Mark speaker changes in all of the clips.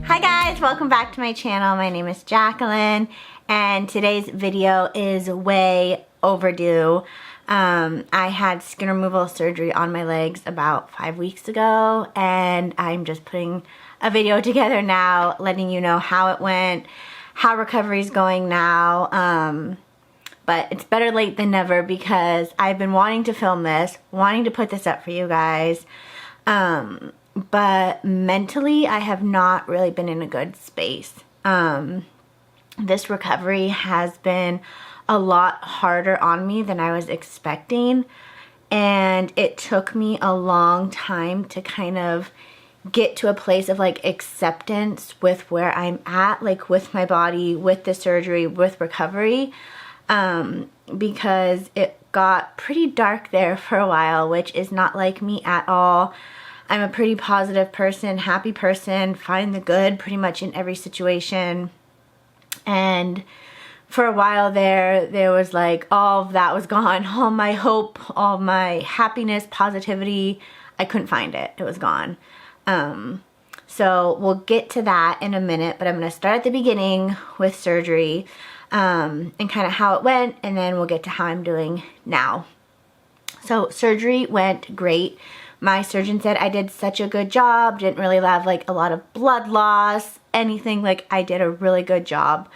Speaker 1: Hi guys, welcome back to my channel. My name is Jacqueline and today's video is way overdue. I had skin removal surgery on my legs about 5 weeks ago and I'm just putting a video together now letting you know how it went, how recovery is going now. But it's better late than never because I've been wanting to film this, wanting to put this up for you guys. But mentally I have not really been in a good space. This recovery has been a lot harder on me than I was expecting, and it took me a long time to kind of get to a place of like acceptance with where I'm at, like with my body, with the surgery, with recovery, because it got pretty dark there for a while, which is not like me at all. I'm a pretty positive person, happy person, find the good pretty much in every situation. And for a while there was like all of that was gone. All my hope, all my happiness, positivity, I couldn't find it. It was gone. So we'll get to that in a minute, but I'm going to start at the beginning with surgery and kind of how it went, and then we'll get to how I'm doing now. So surgery went great. My surgeon said I did such a good job, didn't really have like a lot of blood loss, anything, like I did a really good job.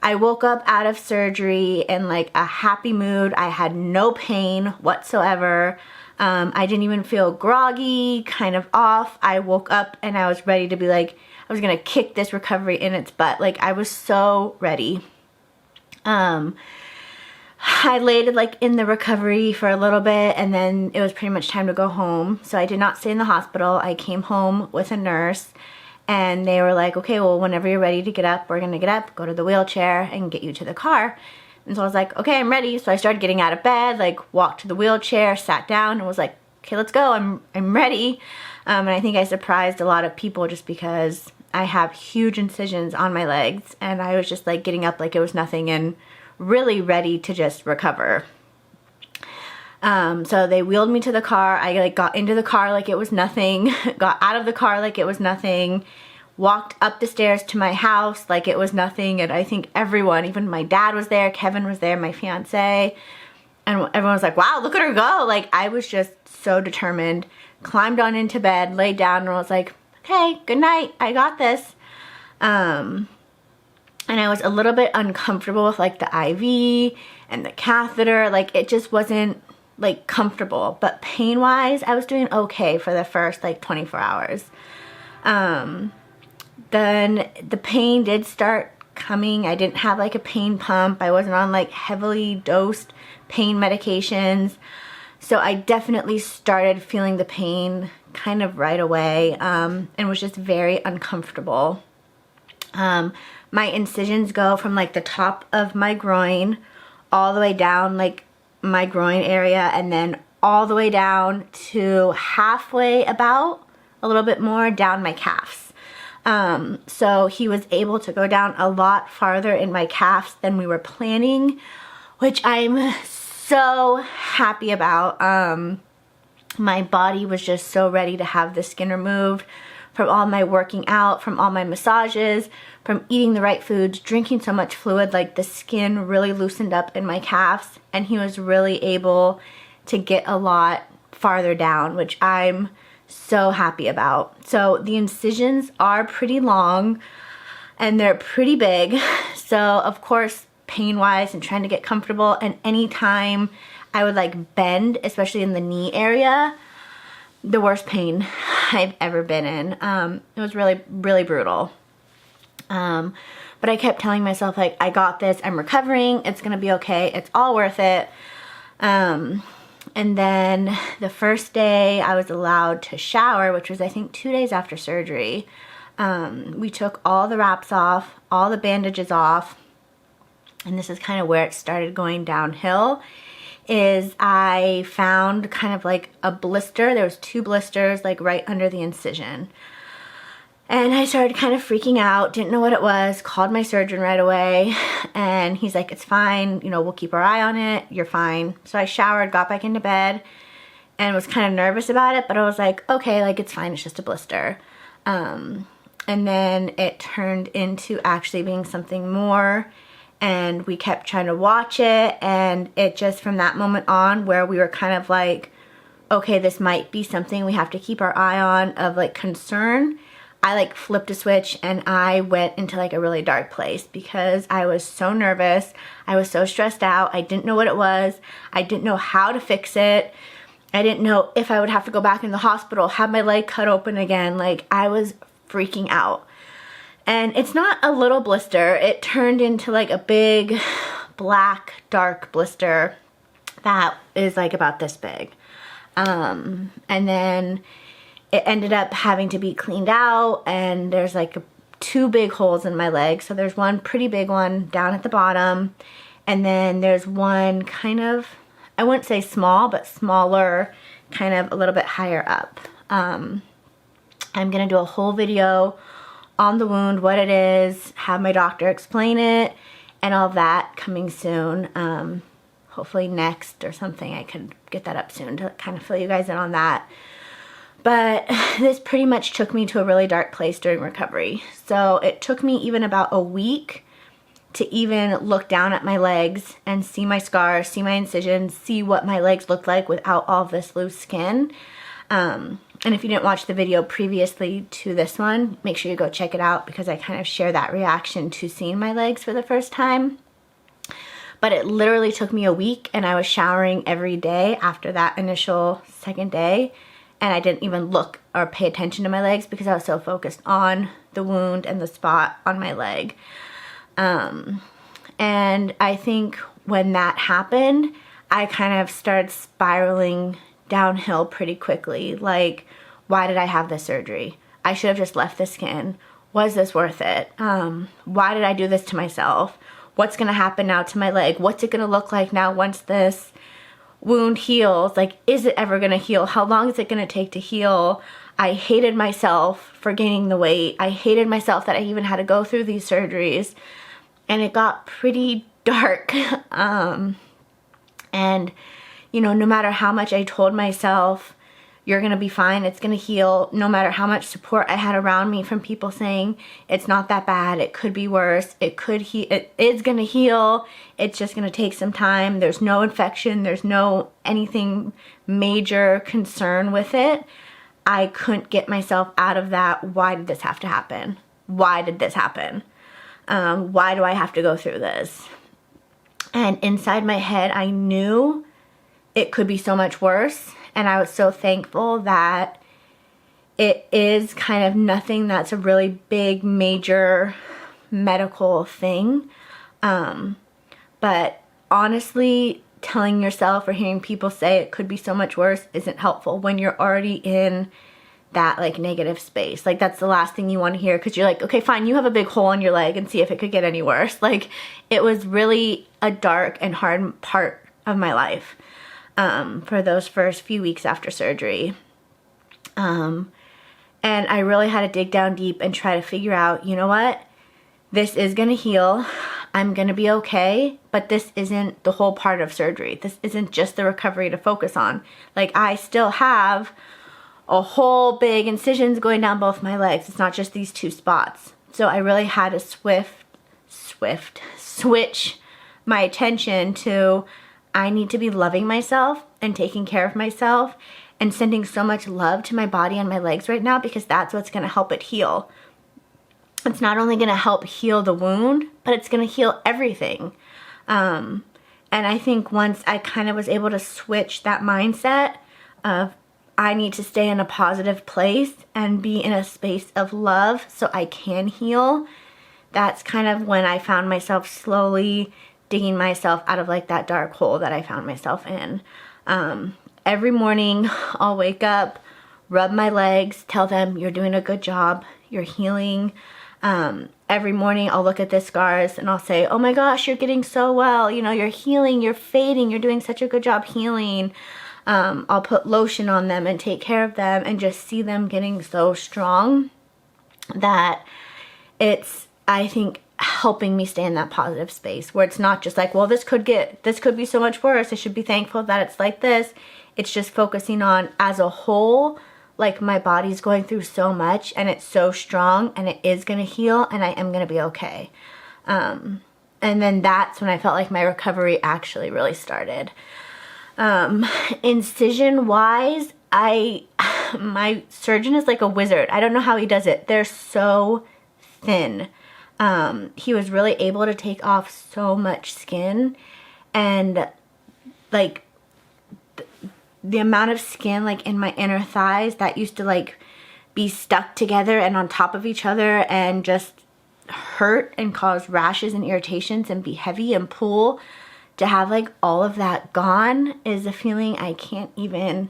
Speaker 1: I woke up out of surgery in like a happy mood. I had no pain whatsoever. I didn't even feel groggy, kind of off. I woke up and I was ready to be like, I was gonna kick this recovery in its butt. Like I was so ready. I laid like in the recovery for a little bit and then it was pretty much time to go home. So I did not stay in the hospital. I came home with a nurse and they were like, okay, well, whenever you're ready to get up, we're gonna get up, go to the wheelchair and get you to the car. And so I was like, okay, I'm ready. So I started getting out of bed, like walked to the wheelchair, sat down and was like, okay, let's go, I'm ready. And I think I surprised a lot of people just because I have huge incisions on my legs and I was just like getting up like it was nothing and really ready to just recover. So they wheeled me to the car. I like got into the car like it was nothing, got out of the car like it was nothing, walked up the stairs to my house like it was nothing, and I think everyone, even my dad was there, Kevin was there, my fiance, and everyone was like, wow, look at her go. Like I was just so determined, climbed on into bed, laid down and was like, okay, good night, I got this. And I was a little bit uncomfortable with like the IV and the catheter. Like it just wasn't like comfortable. But pain wise, I was doing okay for the first like 24 hours. Then the pain did start coming. I didn't have like a pain pump. I wasn't on like heavily dosed pain medications. So I definitely started feeling the pain kind of right away and was just very uncomfortable. My incisions go from like the top of my groin all the way down like my groin area and then all the way down to halfway, about a little bit more down my calves. So he was able to go down a lot farther in my calves than we were planning, which I'm so happy about. My body was just so ready to have the skin removed from all my working out, from all my massages, from eating the right foods, drinking so much fluid. Like the skin really loosened up in my calves and he was really able to get a lot farther down, which I'm so happy about. So the incisions are pretty long and they're pretty big. So of course, pain wise and trying to get comfortable, and anytime I would like bend, especially in the knee area, the worst pain I've ever been in. It was really, really brutal. But I kept telling myself like, I got this, I'm recovering, it's gonna be okay, it's all worth it. And then the first day I was allowed to shower, which was I think 2 days after surgery. We took all the wraps off, all the bandages off, and this is kind of where it started going downhill. Is I found kind of like a blister. There was 2 blisters like right under the incision. And I started kind of freaking out, didn't know what it was, called my surgeon right away, and he's like, it's fine, you know, we'll keep our eye on it, you're fine. So I showered, got back into bed, and was kind of nervous about it, but I was like, okay, like it's fine, it's just a blister. and then it turned into actually being something more, and we kept trying to watch it, and it just from that moment on where we were kind of like, okay, this might be something we have to keep our eye on of like concern, I like flipped a switch and I went into like a really dark place because I was so nervous. I was so stressed out. I didn't know what it was. I didn't know how to fix it. I didn't know if I would have to go back in the hospital, have my leg cut open again. Like, I was freaking out. And it's not a little blister. It turned into like a big black dark blister that is like about this big. And then it ended up having to be cleaned out, and there's like 2 big holes in my leg. So there's one pretty big one down at the bottom, and then there's one kind of, I wouldn't say small, but smaller, kind of a little bit higher up. I'm gonna do a whole video on the wound, what it is, have my doctor explain it, and all that coming soon. Hopefully next or something, I could get that up soon to kind of fill you guys in on that. But this pretty much took me to a really dark place during recovery. So it took me even about a week to even look down at my legs and see my scars, see my incisions, see what my legs looked like without all of this loose skin. And if you didn't watch the video previously to this one, make sure you go check it out because I kind of share that reaction to seeing my legs for the first time. But it literally took me a week, and I was showering every day after that initial second day, and I didn't even look or pay attention to my legs because I was so focused on the wound and the spot on my leg. And I think when that happened, I kind of started spiraling downhill pretty quickly. Like, why did I have this surgery? I should have just left the skin. Was this worth it? Why did I do this to myself? What's gonna happen now to my leg? What's it gonna look like now once this wound heals? Like, is it ever gonna heal? How long is it gonna take to heal? I hated myself for gaining the weight. I hated myself that I even had to go through these surgeries. And it got pretty dark. And, you know, no matter how much I told myself, you're gonna be fine, it's gonna heal, no matter how much support I had around me from people saying, it's not that bad, it could be worse, it is gonna heal, it's just gonna take some time, there's no infection, there's no anything major concern with it. I couldn't get myself out of that. Why did this have to happen? Why did this happen? Why do I have to go through this? And inside my head, I knew it could be so much worse. And I was so thankful that it is kind of nothing that's a really big, major medical thing. But honestly, telling yourself or hearing people say it could be so much worse isn't helpful when you're already in that like negative space. Like, that's the last thing you want to hear, because you're like, okay, fine, you have a big hole in your leg and see if it could get any worse. Like, it was really a dark and hard part of my life. For those first few weeks after surgery. And I really had to dig down deep and try to figure out, you know what? This is gonna heal. I'm gonna be okay, but this isn't the whole part of surgery. This isn't just the recovery to focus on. Like, I still have a whole big incisions going down both my legs. It's not just these 2 spots. So I really had to switch my attention to, I need to be loving myself and taking care of myself and sending so much love to my body and my legs right now, because that's what's gonna help it heal. It's not only gonna help heal the wound, but it's gonna heal everything. And I think once I kind of was able to switch that mindset of, I need to stay in a positive place and be in a space of love so I can heal, that's kind of when I found myself slowly digging myself out of like that dark hole that I found myself in. Every morning I'll wake up, rub my legs, tell them, you're doing a good job, you're healing. Every morning I'll look at the scars and I'll say, oh my gosh, you're getting so well, you know, you're healing, you're fading, you're doing such a good job healing. I'll put lotion on them and take care of them and just see them getting so strong that it's, I think, helping me stay in that positive space where it's not just like, well, this could be so much worse, I should be thankful that it's like this. It's just focusing on, as a whole, like my body's going through so much and it's so strong and it is going to heal and I am going to be okay. And then that's when I felt like my recovery actually really started. Incision wise, my surgeon is like a wizard. I don't know how he does it. They're so thin. He was really able to take off so much skin, and like the amount of skin like in my inner thighs that used to like be stuck together and on top of each other and just hurt and cause rashes and irritations and be heavy and pull, to have like all of that gone is a feeling I can't even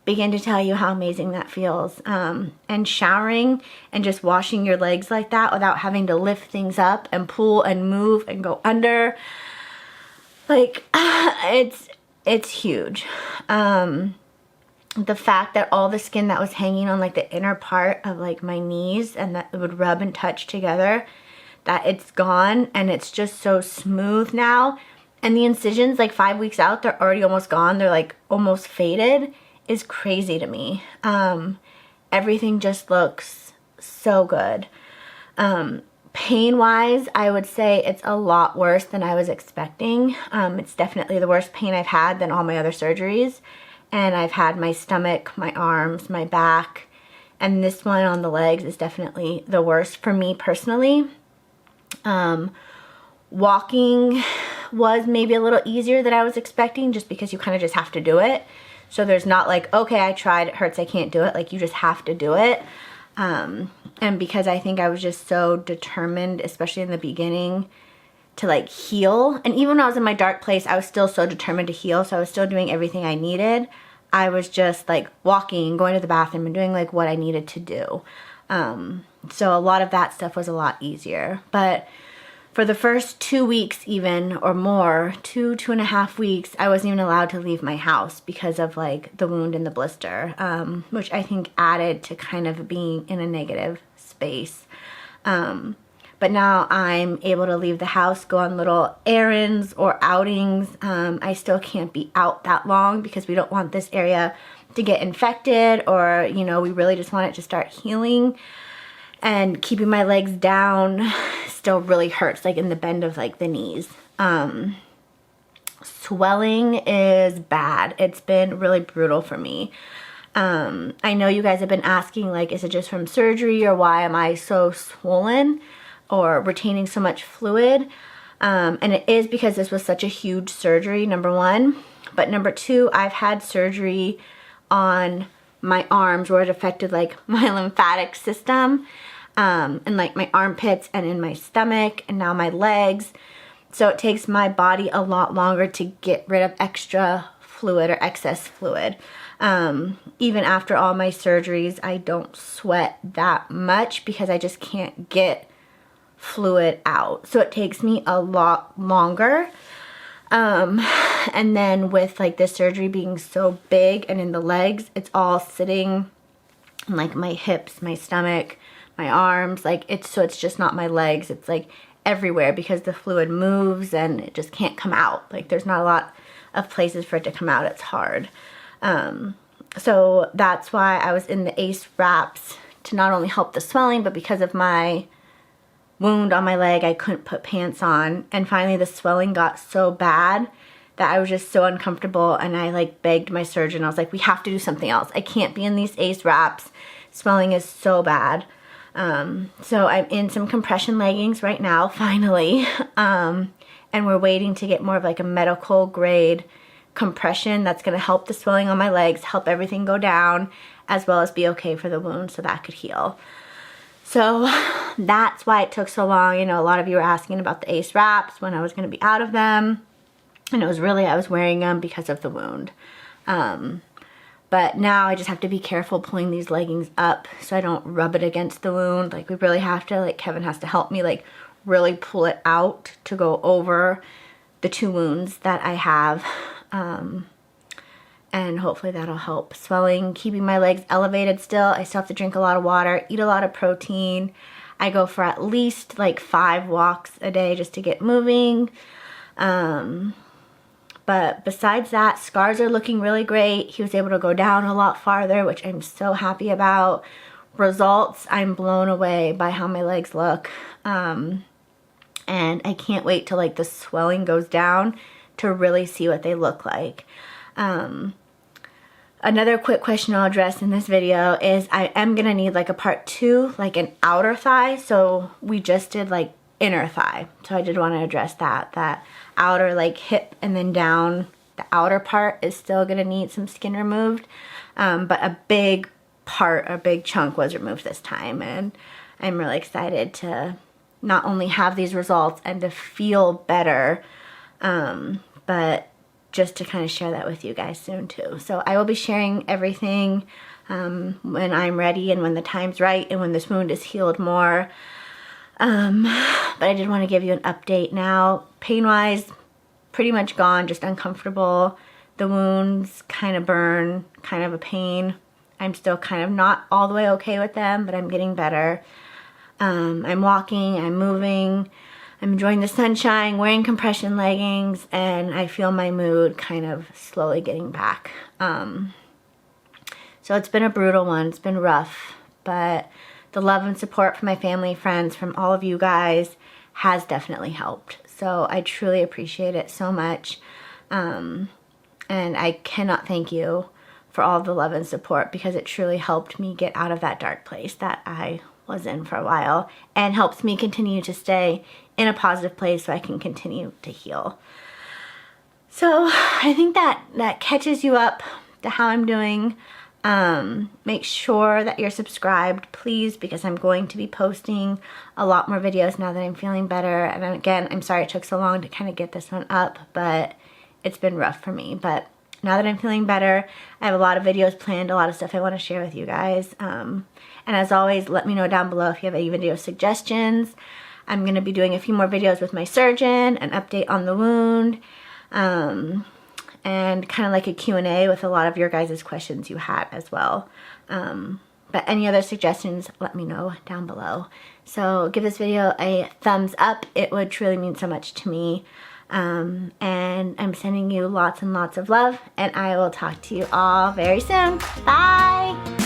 Speaker 1: begin to tell you how amazing that feels. And showering and just washing your legs like that without having to lift things up and pull and move and go under, like it's huge. The fact that all the skin that was hanging on like the inner part of like my knees and that it would rub and touch together, that it's gone and it's just so smooth now. And the incisions, like 5 weeks out, they're already almost gone. They're like almost faded, is crazy to me. Everything just looks so good. Pain wise, I would say it's a lot worse than I was expecting. It's definitely the worst pain I've had than all my other surgeries. And I've had my stomach, my arms, my back, and this one on the legs is definitely the worst for me personally. Walking was maybe a little easier than I was expecting, just because you kind of just have to do it. So there's not like, okay, I tried, it hurts, I can't do it. Like, you just have to do it. And because I think I was just so determined, especially in the beginning, to like heal. And even when I was in my dark place, I was still so determined to heal. So I was still doing everything I needed. I was just like walking, going to the bathroom and doing like what I needed to do. So a lot of that stuff was a lot easier. But for the first 2 weeks even, or more, 2.5 weeks, I wasn't even allowed to leave my house because of like the wound and the blister, which I think added to kind of being in a negative space. But now I'm able to leave the house, go on little errands or outings. I still can't be out that long because we don't want this area to get infected, or, you know, we really just want it to start healing. And keeping my legs down still really hurts, like in the bend of like the knees. Swelling is bad. It's been really brutal for me. I know you guys have been asking, like, is it just from surgery, or why am I so swollen or retaining so much fluid? And it is because this was such a huge surgery, number one. But number two, I've had surgery on my arms where it affected like my lymphatic system, and like my armpits and in my stomach, and now my legs. So it takes my body a lot longer to get rid of extra fluid or excess fluid. Even after all my surgeries, I don't sweat that much because I just can't get fluid out. So it takes me a lot longer. And then with like this surgery being so big and in the legs, it's all sitting in like my hips, my stomach, my arms, like it's just not my legs, it's like everywhere because the fluid moves and it just can't come out. Like there's not a lot of places for it to come out. It's hard. So that's why I was in the ACE wraps, to not only help the swelling, but because of my wound on my leg, I couldn't put pants on. And finally the swelling got so bad that I was just so uncomfortable, and I like begged my surgeon. I was like, we have to do something else. I can't be in these ACE wraps. Swelling is so bad. So I'm in some compression leggings right now, finally. And we're waiting to get more of like a medical grade compression that's going to help the swelling on my legs, help everything go down, as well as be okay for the wound so that could heal. So that's why it took so long. You know, a lot of you were asking about the ACE wraps, when I was going to be out of them. And it was really, I was wearing them because of the wound. But now I just have to be careful pulling these leggings up so I don't rub it against the wound. Like we really have to, like Kevin has to help me like really pull it out to go over the 2 wounds that I have. And hopefully that'll help swelling, keeping my legs elevated still. I still have to drink a lot of water, eat a lot of protein. I go for at But besides that, scars are looking really great. He was able to go down a lot farther, which I'm so happy about. Results, I'm blown away by how my legs look. And I can't wait till like the swelling goes down to really see what they look like. Another quick question I'll address in this video is I am gonna need like a part 2, like an outer thigh. So we just did like inner thigh. So I did want to address that. That outer like hip and then down, the outer part is still gonna need some skin removed. But a big part, a big chunk was removed this time. And I'm really excited to not only have these results and to feel better, but just to kind of share that with you guys soon too. So I will be sharing everything when I'm ready and when the time's right and when this wound is healed more. But I did want to give you an update now. Pain-wise, pretty much gone, just uncomfortable. The wounds kind of burn, kind of a pain. I'm still kind of not all the way okay with them, but I'm getting better. I'm walking, I'm moving, I'm enjoying the sunshine, wearing compression leggings, and I feel my mood kind of slowly getting back. So it's been a brutal one, it's been rough, but the love and support from my family, friends, from all of you guys has definitely helped. So I truly appreciate it so much. And I cannot thank you for all the love and support because it truly helped me get out of that dark place that I was in for a while and helps me continue to stay in a positive place so I can continue to heal. So I think that catches you up to how I'm doing. Make sure that you're subscribed, please, because I'm going to be posting a lot more videos now that I'm feeling better. And again, I'm sorry it took so long to kind of get this one up, but it's been rough for me. But now that I'm feeling better, I have a lot of videos planned, a lot of stuff I want to share with you guys. And as always, let me know down below if you have any video suggestions. I'm going to be doing a few more videos with my surgeon, an update on the wound, and kind of like a Q&A with a lot of your guys' questions you had as well. But any other suggestions, let me know down below. So give this video a thumbs up. It would truly mean so much to me. And I'm sending you lots and lots of love, and I will talk to you all very soon. Bye!